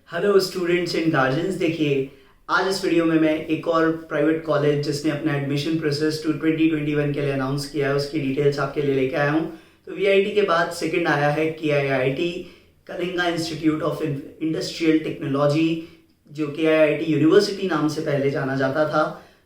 Hello students and guardians. देखिए, आज इस वीडियो में मैं एक और प्राइवेट कॉलेज जिसने अपना एडमिशन प्रोसेस टू 2021 के लिए अनाउंस किया है उसकी डिटेल्स आपके लिए लेके आया हूँ। तो वीआईटी के बाद सेकंड आया है KIIT Kalinga institute of industrial technology, जो केआईआईटी यूनिवर्सिटी नाम से पहले जाना जाता था।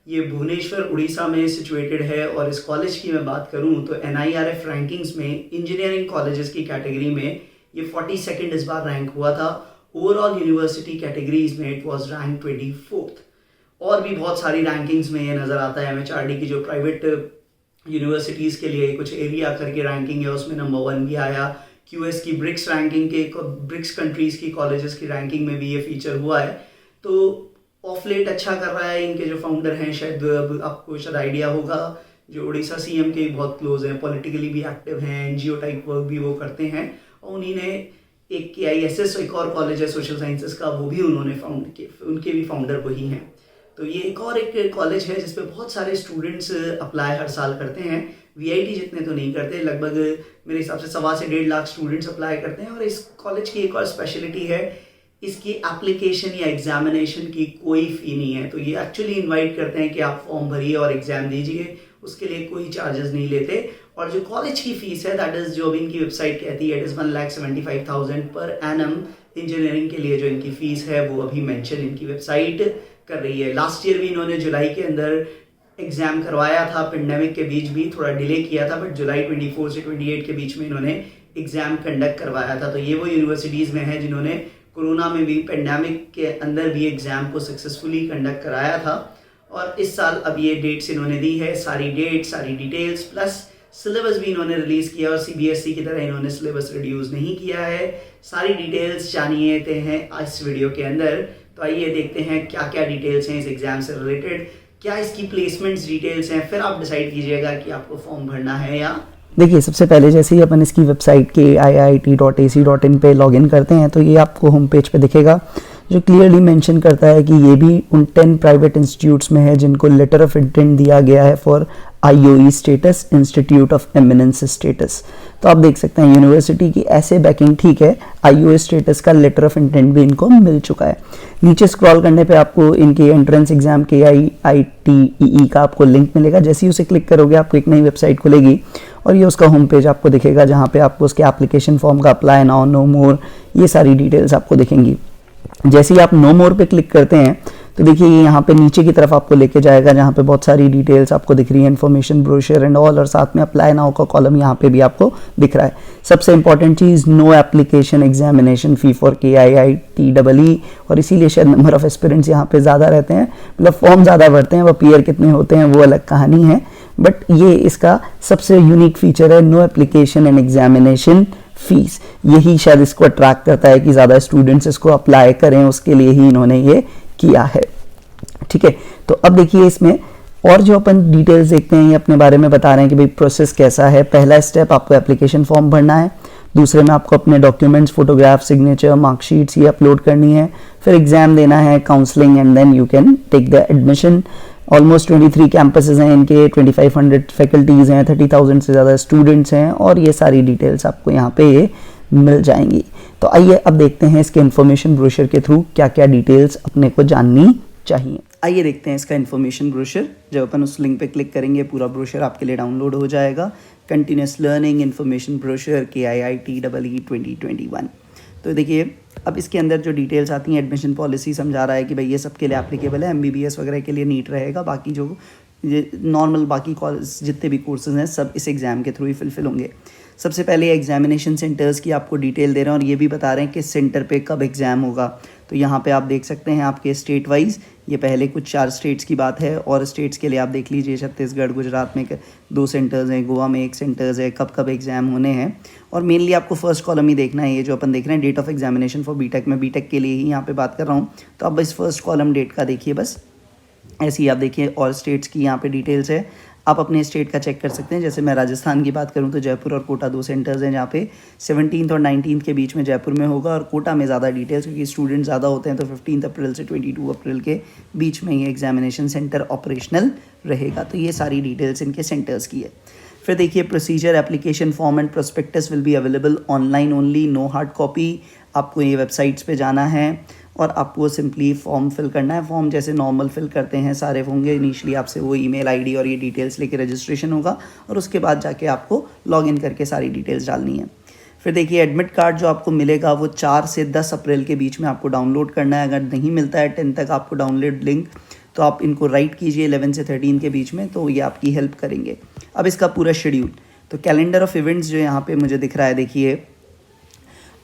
ये भुवनेश्वर उड़ीसा में सिचुएटेड है और इस कॉलेज की मैं बात करूँ तो NIRF रैंकिंग्स में इंजीनियरिंग कॉलेजेस की कैटेगरी में ये 42nd इस बार रैंक हुआ था। ओवरऑल यूनिवर्सिटी कैटेगरीज में इट वाज रैंक 24th। और भी बहुत सारी रैंकिंग्स में ये नज़र आता है। MHRD की जो प्राइवेट यूनिवर्सिटीज़ के लिए कुछ एरिया करके रैंकिंग है उसमें नंबर 1 भी आया। QS की ब्रिक्स रैंकिंग के ब्रिक्स कंट्रीज़ की कॉलेजेस की रैंकिंग में भी ये फीचर हुआ है। तो ऑफ लेट अच्छा कर रहा है। इनके जो फाउंडर हैं, शायद आपको शायद आइडिया होगा, जो उड़ीसा CM के बहुत क्लोज हैं, पॉलिटिकली भी एक्टिव हैं, NGO टाइप वर्क भी वो करते हैं। और उन्हीं ने एक KISS एक और कॉलेज है सोशल साइंसेस का, वो भी उन्होंने फाउंड किया, उनके भी फाउंडर वही हैं। तो ये एक कॉलेज है जिसपे बहुत सारे स्टूडेंट्स अप्लाई हर साल करते हैं। VIT जितने तो नहीं करते, लगभग मेरे हिसाब से 1.25 से 1.5 लाख स्टूडेंट्स अप्लाई करते हैं। और इस कॉलेज की एक और स्पेशलिटी है, इसकी एप्लीकेशन या एग्जामिनेशन की कोई फ़ी नहीं है। तो ये एक्चुअली इनवाइट करते हैं कि आप फॉर्म भरिए और एग्ज़ाम दीजिए, उसके लिए कोई चार्जेस नहीं लेते। और जो कॉलेज की फ़ीस है, दैट इज़ जो भी इनकी वेबसाइट कहती है, it is 1,75,000 per annum. Engineering के लिए जो इनकी फ़ीस है वो अभी मेंशन इनकी वेबसाइट कर रही है। लास्ट ईयर भी इन्होंने जुलाई के अंदर एग्ज़ाम करवाया था, पेंडेमिक के बीच भी थोड़ा डिले किया था, बट जुलाई 24 से 28 के बीच में इन्होंने एग्ज़ाम कंडक्ट करवाया था। तो ये वो यूनिवर्सिटीज़ में है जिन्होंने कोरोना में भी, पेंडेमिक के अंदर भी एग्ज़ाम को सक्सेसफुली कंडक्ट कराया था। और इस साल अब ये डेट्स इन्होंने दी है, सारी डेट्स, सारी डिटेल्स, प्लस सिलेबस भी इन्होंने रिलीज़ किया। और CBSE की तरह इन्होंने सिलेबस रिड्यूस नहीं किया है। सारी डिटेल्स जानिए हैं इस वीडियो के अंदर। तो आइए देखते हैं क्या क्या डिटेल्स हैं इस एग्ज़ाम से रिलेटेड, क्या इसकी प्लेसमेंट्स डिटेल्स हैं, फिर आप डिसाइड कीजिएगा कि आपको फॉर्म भरना है या। देखिए, सबसे पहले जैसे ही अपन इसकी वेबसाइट के iit.ac.in पे लॉगिन करते हैं तो ये आपको होम पेज पे दिखेगा, जो क्लियरली मेंशन करता है कि ये भी उन 10 प्राइवेट इंस्टीट्यूट्स में है जिनको लेटर ऑफ इंटेंट दिया गया है for IOE status, institute of eminence status. तो आप देख सकते हैं यूनिवर्सिटी की ऐसे बैकिंग ठीक है, IOE स्टेटस का लेटर ऑफ इंटेंट भी इनको मिल चुका है। नीचे स्क्रॉल करने पे आपको इनके एंट्रेंस एग्जाम KIITEE का आपको लिंक मिलेगा। जैसे ही उसे क्लिक करोगे आपको एक नई वेबसाइट खुलेगी और ये उसका होम पेज आपको दिखेगा, जहाँ पे आपको उसके एप्लीकेशन फॉर्म का अप्लाई नाउ, नो मोर, ये सारी डिटेल्स आपको दिखेंगी। जैसे ही आप नो मोर पे क्लिक करते हैं तो देखिए ये यहाँ पे नीचे की तरफ आपको लेके जाएगा, जहाँ पे बहुत सारी डिटेल्स आपको दिख रही है, इन्फॉर्मेशन, ब्रोशर एंड ऑल, और साथ में अप्लाई नाउ का कॉलम यहाँ पे भी आपको दिख रहा है। सबसे इंपॉर्टेंट चीज़, no application examination fee for KIITEE, और इसीलिए शायद नंबर ऑफ एस्पिरेंट्स यहाँ पे ज़्यादा रहते हैं, मतलब फॉर्म ज़्यादा भरते हैं, वो पीयर कितने होते हैं वो अलग कहानी है, बट ये इसका सबसे यूनिक फीचर है, no application and examination fees. यही शायद इसको अट्रैक्ट करता है कि ज़्यादा स्टूडेंट्स इसको अप्लाई करें, उसके लिए ही इन्होंने ये किया है। ठीक है, तो अब देखिए इसमें और जो अपन डिटेल्स देखते हैं, ये अपने बारे में बता रहे हैं कि भाई प्रोसेस कैसा है। पहला स्टेप, आपको एप्लीकेशन फॉर्म भरना है। दूसरे में आपको अपने डॉक्यूमेंट्स, फोटोग्राफ, सिग्नेचर, मार्कशीट्स ये अपलोड करनी है। फिर एग्जाम देना है, counselling, and then you can take the admission. Almost 23 campuses हैं इनके, 2500 फैकल्टीज़ हैं, 30,000 से ज़्यादा स्टूडेंट्स हैं, और ये सारी डिटेल्स आपको यहाँ पे मिल जाएंगी। तो आइए अब देखते हैं इसके इन्फॉर्मेशन ब्रोशर के थ्रू क्या क्या डिटेल्स अपने को जाननी चाहिए। आइए देखते हैं इसका इन्फॉर्मेशन ब्रोशर। जब अपन उस लिंक पे क्लिक करेंगे पूरा ब्रोशर आपके लिए डाउनलोड हो जाएगा। Continuous learning information brochure KIITEE 2021। तो देखिए अब इसके अंदर जो डिटेल्स आती हैं, एडमिशन पॉलिसी समझा रहा है कि भाई ये सबके लिए एप्लीकेबल है। MBBS वगैरह के लिए नीट रहेगा, बाकी जो नॉर्मल बाकी कॉलेज जितने भी कोर्सेज हैं सब इस एग्ज़ाम के थ्रू ही फुलफिल होंगे। सबसे पहले एग्जामिनेशन सेंटर्स की आपको डिटेल दे रहे हैं और ये भी बता रहे हैं कि सेंटर पे कब एग्ज़ाम होगा। तो यहाँ पे आप देख सकते हैं आपके स्टेट वाइज, ये पहले कुछ 4 स्टेट्स की बात है, और स्टेट्स के लिए आप देख लीजिए, छत्तीसगढ़, गुजरात में 2 सेंटर्स हैं, गोवा में 1 सेंटर्स है, कब कब एग्ज़ाम होने हैं। और मेनली आपको फर्स्ट कॉलम ही देखना है, ये जो अपन देख रहे हैं date of examination for BTech, में बीटेक के लिए ही यहाँ पे बात कर रहा हूँ। तो अब इस फर्स्ट कॉलम डेट का देखिए, बस ऐसे ही आप देखिए, और स्टेट्स की यहाँ पे डिटेल्स है, आप अपने स्टेट का चेक कर सकते हैं। जैसे मैं राजस्थान की बात करूं तो जयपुर और कोटा 2 सेंटर्स हैं, जहाँ पे 17 और 19 के बीच में जयपुर में होगा, और कोटा में ज़्यादा डिटेल्स क्योंकि स्टूडेंट ज़्यादा होते हैं, तो 15 अप्रैल से 22 अप्रैल के बीच में ये एग्जामिनेशन सेंटर ऑपरेशनल रहेगा। तो ये सारी डिटेल्स इनके सेंटर्स की है। फिर देखिए procedure, application form and prospectus will be available online only, no hard copy. आपको ये वेबसाइट्स पे जाना है और आपको सिंपली फॉर्म फिल करना है। फॉर्म जैसे नॉर्मल फिल करते हैं सारे होंगे, इनिशियली आपसे वो ईमेल आईडी और ये डिटेल्स लेके रजिस्ट्रेशन होगा और उसके बाद जाके आपको लॉगिन करके सारी डिटेल्स डालनी है। फिर देखिए एडमिट कार्ड जो आपको मिलेगा वो 4 से 10 अप्रैल के बीच में आपको डाउनलोड करना है। अगर नहीं मिलता है 10 तक आपको डाउनलोड लिंक, तो आप इनको राइट कीजिए 11 से 13 के बीच में, तो ये आपकी हेल्प करेंगे। अब इसका पूरा शेड्यूल, तो कैलेंडर ऑफ इवेंट्स जो यहाँ पे मुझे दिख रहा है, देखिए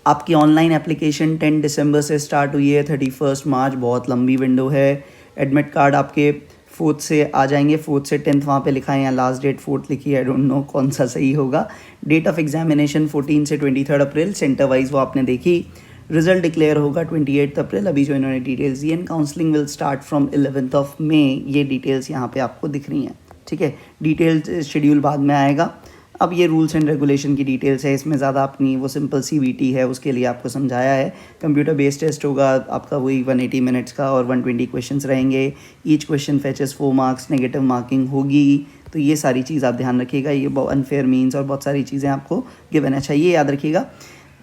आपकी ऑनलाइन एप्लीकेशन 10 दिसंबर से स्टार्ट हुई है, 31 मार्च, बहुत लंबी विंडो है। एडमिट कार्ड आपके 4th से आ जाएंगे, 4th से 10th वहाँ पे लिखा है, या लास्ट डेट 4th लिखी है, आई डोंट नो कौन सा सही होगा। डेट ऑफ एग्जामिनेशन 14 से 23 अप्रैल, सेंटर वाइज वो आपने देखी। रिजल्ट डिक्लेयर होगा 28 अप्रैल, अभी जो इन्होंने डिटेल्स दी। And counselling will start from 11th of May, ये डिटेल्स यहाँ पे आपको दिख रही हैं, ठीक है। डिटेल्स शेड्यूल बाद में आएगा। अब ये रूल्स एंड रेगुलेशन की डिटेल्स है, इसमें ज़्यादा अपनी वो सिंपल CBT है, उसके लिए आपको समझाया है। कंप्यूटर बेस्ड टेस्ट होगा आपका, वही 180 मिनट्स का, और 120 क्वेश्चंस रहेंगे। Each question fetches 4 marks, negative marking होगी। तो ये सारी चीज़ आप ध्यान रखिएगा, ये अनफेयर मीन्स और बहुत सारी चीज़ें आपको गिवन है। अच्छा ये याद रखिएगा,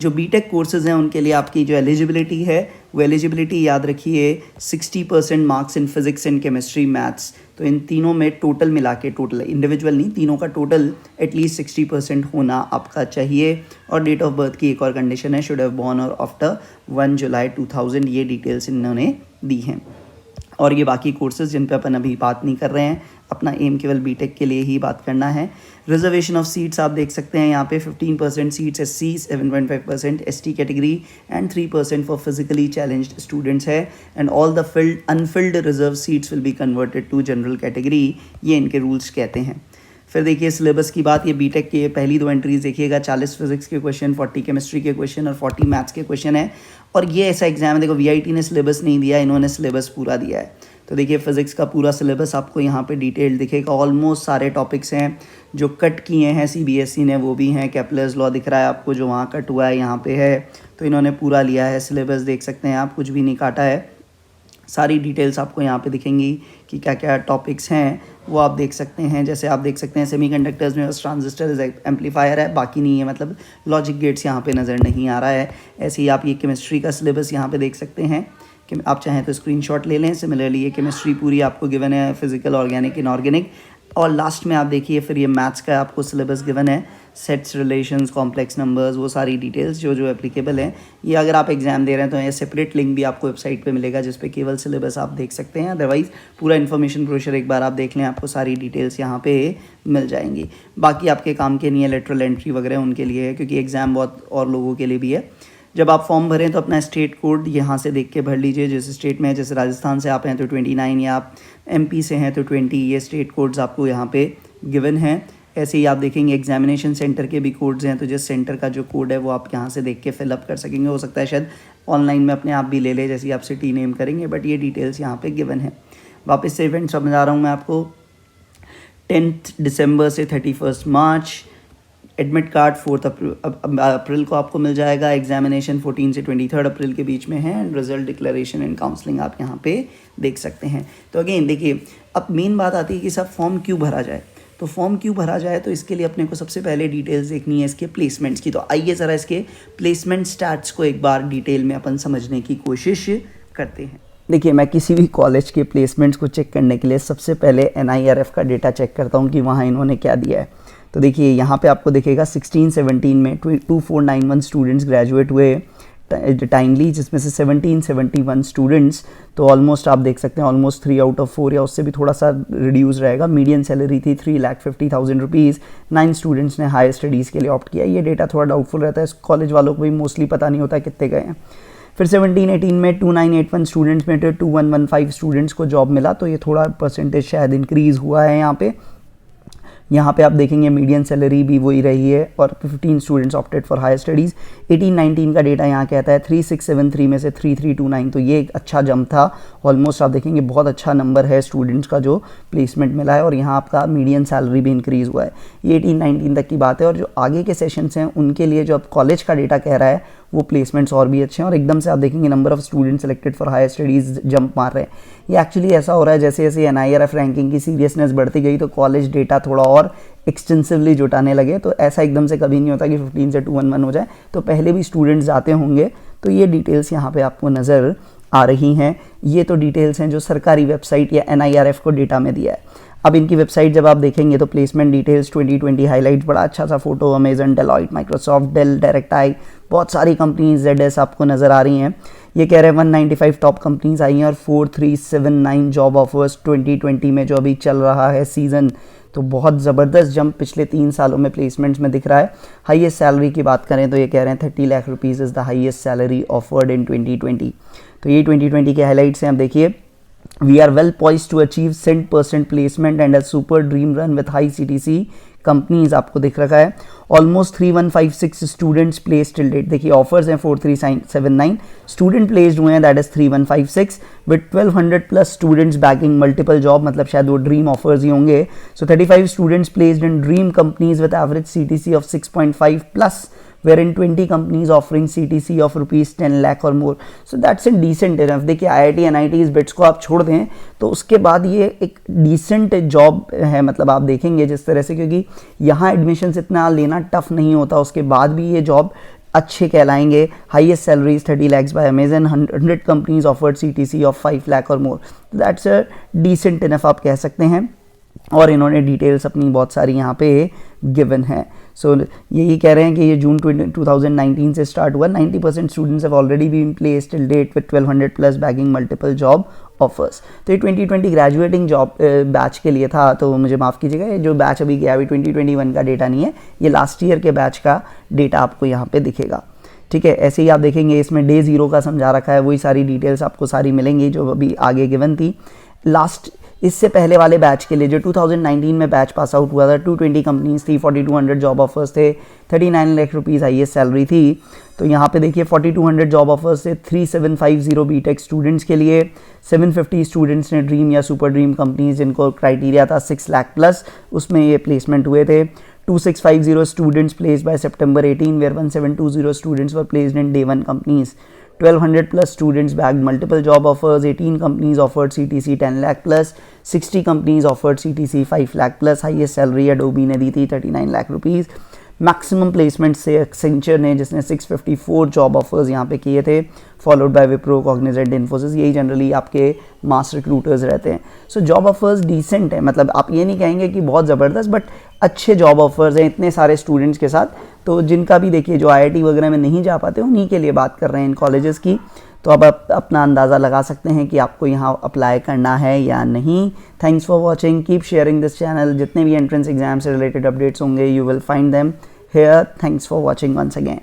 जो बीटेक कोर्सेज़ हैं उनके लिए आपकी जो एलिजिबिलिटी है वो एलिजिबिलिटी याद रखिए 60% marks in physics and chemistry maths. तो इन तीनों में टोटल मिला के, टोटल इंडिविजुअल नहीं, तीनों का टोटल एटलीस्ट 60% होना आपका चाहिए। और डेट ऑफ बर्थ की एक और कंडीशन है, शुड हैव बॉर्न और आफ्टर 1 जुलाई 2000, ये डिटेल्स इन्होंने दी हैं। और ये बाकी कोर्सेज जिन पे अपन अभी बात नहीं कर रहे हैं, अपना एम केवल बीटेक के लिए ही बात करना है। रिजर्वेशन ऑफ सीट्स आप देख सकते हैं यहाँ पे 15% seats SC, 7.5% ST category and 3% for physically challenged students है। And all the filled unfilled reserve seats will be converted to general category, ये इनके रूल्स कहते हैं। फिर देखिए सिलेबस की बात, ये बीटेक के पहली 2 एंट्रीज देखिएगा, 40 फिजिक्स के क्वेश्चन, 40 केमिस्ट्री के क्वेश्चन और 40 मैथ्स के क्वेश्चन है। और ये ऐसा एग्जाम है, देखो VIT ने सिलेबस नहीं दिया, इन्होंने सिलेबस पूरा दिया है। तो देखिए फिजिक्स का पूरा सिलेबस आपको यहाँ पे डिटेल दिखेगा, ऑलमोस्ट सारे टॉपिक्स हैं जो कट किए हैं CBSE ने, वो भी हैं। केपलर्स लॉ दिख रहा है आपको, जो वहाँ कट हुआ है यहाँ पे है, तो इन्होंने पूरा लिया है सिलेबस, देख सकते हैं आप, कुछ भी नहीं काटा है। सारी डिटेल्स आपको यहाँ पे दिखेंगी कि क्या क्या टॉपिक्स हैं, वो आप देख सकते हैं। जैसे आप देख सकते हैं सेमीकंडक्टर्स में बस ट्रांजिस्टर एम्पलीफायर है, बाकी नहीं है, मतलब लॉजिक गेट्स यहाँ पे नज़र नहीं आ रहा है। ऐसे ही आप ये केमिस्ट्री का सिलेबस यहाँ पे देख सकते हैं, कि आप चाहें तो स्क्रीनशॉट ले लें। सिमिलरली ये केमिस्ट्री पूरी आपको गिवन है, फिजिकल, ऑर्गेनिक, इनऑर्गेनिक। और लास्ट में आप देखिए फिर ये मैथ्स का आपको सिलेबस गिवन है, सेट्स, रिलेशंस, कॉम्प्लेक्स नंबर्स, वो सारी डिटेल्स जो जो एप्लीकेबल हैं। ये अगर आप एग्जाम दे रहे हैं तो ये सेपरेट लिंक भी आपको वेबसाइट पे मिलेगा, जिस पे केवल सिलेबस आप देख सकते हैं। अदरवाइज़ पूरा इन्फॉर्मेशन ब्रोशर एक बार आप देख लें, आपको सारी डिटेल्स यहाँ पे मिल जाएंगी। बाकी आपके काम के नहीं है, लेटरल एंट्री वगैरह उनके लिए है, क्योंकि एग्ज़ाम बहुत और लोगों के लिए भी है। जब आप फॉर्म भरें तो अपना स्टेट कोड यहाँ से देख के भर लीजिए, जिस स्टेट में है। जैसे राजस्थान से आप हैं तो 29, या आप MP से हैं तो 20, ये स्टेट कोड्स आपको यहाँ पे गिवन हैं। ऐसे ही आप देखेंगे एग्जामिनेशन सेंटर के भी कोड्स हैं, तो जिस सेंटर का जो कोड है वो आप यहाँ से देख के फिलअप कर सकेंगे। हो सकता है शायद ऑनलाइन में अपने आप भी ले ले, जैसे आप सिटी नेम करेंगे, बट ये डिटेल्स यहाँ पे गिवन है। वापस से इवेंट समझा रहा हूँ मैं आपको, 10 दिसंबर से 31 मार्च। एडमिट कार्ड 4 अप्रैल को आपको मिल जाएगा। एग्जामिनेशन 14 से 23 अप्रैल के बीच में है। And result declaration and counselling आप यहाँ पे देख सकते हैं। तो अगेन देखिए, अब मेन बात आती है कि सब फॉर्म क्यों भरा जाए। तो फॉर्म क्यों भरा जाए, तो इसके लिए अपने को सबसे पहले डिटेल्स देखनी है इसके प्लेसमेंट्स की। तो आइए ज़रा इसके प्लेसमेंट स्टैट्स को एक बार डिटेल में अपन समझने की कोशिश करते हैं। देखिए, मैं किसी भी कॉलेज के प्लेसमेंट्स को चेक करने के लिए सबसे पहले NIRF का डेटा चेक करता हूँ कि वहाँ इन्होंने क्या दिया है। तो देखिए यहाँ पे आपको दिखेगा 16-17 में 2491 स्टूडेंट्स ग्रेजुएट हुए टाइमली, जिसमें से 1771 स्टूडेंट्स, तो ऑलमोस्ट आप देख सकते हैं ऑलमोस्ट 3 आउट ऑफ 4 या उससे भी थोड़ा सा रिड्यूस रहेगा। मीडियन सैलरी थी 3,50,000 रुपीज़। 9 स्टूडेंट्स ने हायर स्टडीज़ के लिए ऑप्ट किया। ये डेटा थोड़ा डाउटफुल रहता है, कॉलेज वालों को भी मोस्टली पता नहीं होता कितने गए हैं। फिर 17-18 में 2981 स्टूडेंट्स में 2115 स्टूडेंट्स को जॉब मिला, तो ये थोड़ा परसेंटेज शायद इंक्रीज़ हुआ है यहाँ पे। यहाँ पे आप देखेंगे मीडियन सैलरी भी वही रही है और 15 students opted for higher studies. 18-19 का डेटा यहाँ कहता है 3673 में से 3329, तो ये एक अच्छा जंप था। ऑलमोस्ट आप देखेंगे बहुत अच्छा नंबर है स्टूडेंट्स का जो प्लेसमेंट मिला है, और यहाँ आपका मीडियन सैलरी भी इंक्रीज़ हुआ है। ये 18-19 तक की बात है। और जो आगे के सेशंस हैं उनके लिए जो अब कॉलेज का डेटा कह रहा है वो प्लेसमेंट्स और भी अच्छे हैं। और एकदम से आप देखेंगे number of students selected for higher studies jump मार रहे हैं। ये एक्चुअली ऐसा हो रहा है जैसे जैसे NIRF रैंकिंग की सीरियसनेस बढ़ती गई तो कॉलेज डेटा थोड़ा और एक्सटेंसिवली जुटाने लगे। तो ऐसा एकदम से कभी नहीं होता कि 15 से 211 हो जाए, तो पहले भी स्टूडेंट्स जाते होंगे। तो ये डिटेल्स यहाँ पे आपको नज़र आ रही हैं। ये तो डिटेल्स हैं जो सरकारी वेबसाइट या NIRF को डेटा में दिया है। अब इनकी वेबसाइट जब आप देखेंगे तो प्लेसमेंट डिटेल्स 2020 हाईलाइट्स, बड़ा अच्छा सा photo, Amazon, Deloitte, Microsoft, Dell, Directi, बहुत सारी कंपनीज ZS आपको नज़र आ रही हैं। ये कह रहे हैं 195 टॉप कंपनीज आई हैं और 4379 जॉब ऑफर्स 2020 में जो अभी चल रहा है सीज़न, तो बहुत ज़बरदस्त जंप पिछले 3 सालों में प्लेसमेंट्स में दिख रहा है। हाईएस्ट सैलरी की बात करें तो ये कह रहे हैं 30 lakh rupees is the highest salary offered in 2020। तो ये 2020 के हाईलाइट्स हैं। आप देखिए, we are well poised to achieve 100% placement and a super dream run with high CTC companies आपको दिख रखा है। Almost 3156 students placed till date. देखिए ऑफर्स हैं 4379, स्टूडेंट प्लेस्ड हुए हैं that is 3156 with 1200 plus students bagging multiple job, मतलब शायद वो ड्रीम ऑफर्स ही होंगे। So 35 students placed in dream companies with average CTC of 6.5 plus, wherein 20 companies offering CTC of rupees 10 lakh or more. So that's a decent enough. देखिए IIT NITs bits को आप छोड़ दें तो उसके बाद ये एक डिसेंट जॉब है, मतलब आप देखेंगे जिस तरह से, क्योंकि यहाँ एडमिशन्स इतना लेना टफ नहीं होता, उसके बाद भी ये जॉब अच्छे कहलाएंगे। Highest salaries 30 lakhs by Amazon, 100 companies offered CTC of 5 lakh और more. That's a decent enough आप कह सकते हैं। और इन्होंने डिटेल्स अपनी बहुत सारी यहाँ पे गिवन है। सो यही कह रहे हैं कि ये जून 2019 से स्टार्ट हुआ। 90% students have already been placed till date with 1200 plus bagging multiple job offers. तो ये 2020 ग्रेजुएटिंग जॉब बैच के लिए था, तो मुझे माफ़ कीजिएगा, ये जो बैच अभी गया अभी 2021 का डेटा नहीं है, ये लास्ट ईयर के बैच का डेटा आपको यहाँ पे दिखेगा। ठीक है, ऐसे ही आप देखेंगे इसमें डे 0 का समझा रखा है, वही सारी डिटेल्स आपको सारी मिलेंगी जो अभी आगे गिवन थी। लास्ट इससे पहले वाले बैच के लिए जो 2019 में बैच पास आउट हुआ था, 220 कंपनीज थी, 4200 जॉब ऑफर्स थे, 39 लाख रुपीज़ हाईएस्ट सैलरी थी। तो यहाँ पे देखिए 4200 जॉब ऑफर्स थे 3750 बीटेक स्टूडेंट्स के लिए, 750 स्टूडेंट्स ने ड्रीम या सुपर ड्रीम कंपनीज जिनको क्राइटेरिया था 6 लाख प्लस, उसमें ये प्लेसमेंट हुए थे। 2650 students placed by September 18 where 1720 students were placed in day 1 companies. 1200 plus students bagged multiple job offers, 18 companies offered CTC 10 lakh plus, 60 companies offered CTC 5 lakh plus, highest salary Adobe ने दी थी 39 lakh rupees. Maximum placement से Accenture ने जिसने 654 job offers यहाँ पे किए थे, followed by Wipro, Cognizant, Infosys, यही जनरली आपके मास रिक्रूटर्स रहते हैं। सो जॉब ऑफर्स डिसेंट है, मतलब आप ये नहीं कहेंगे कि बहुत ज़बरदस्त, बट अच्छे जॉब ऑफर्स हैं इतने सारे स्टूडेंट्स के साथ। तो जिनका भी देखिए जो IIT वगैरह में नहीं जा पाते उन्हीं के लिए बात कर रहे हैं इन कॉलेजेस की। तो अब आप अपना अंदाज़ा लगा सकते हैं कि आपको यहाँ अप्लाई करना है या नहीं। Thanks for watching, keep sharing this channel. जितने भी एंट्रेंस एग्जाम से रिलेटेड अपडेट्स होंगे you will find them here. Thanks for watching once again.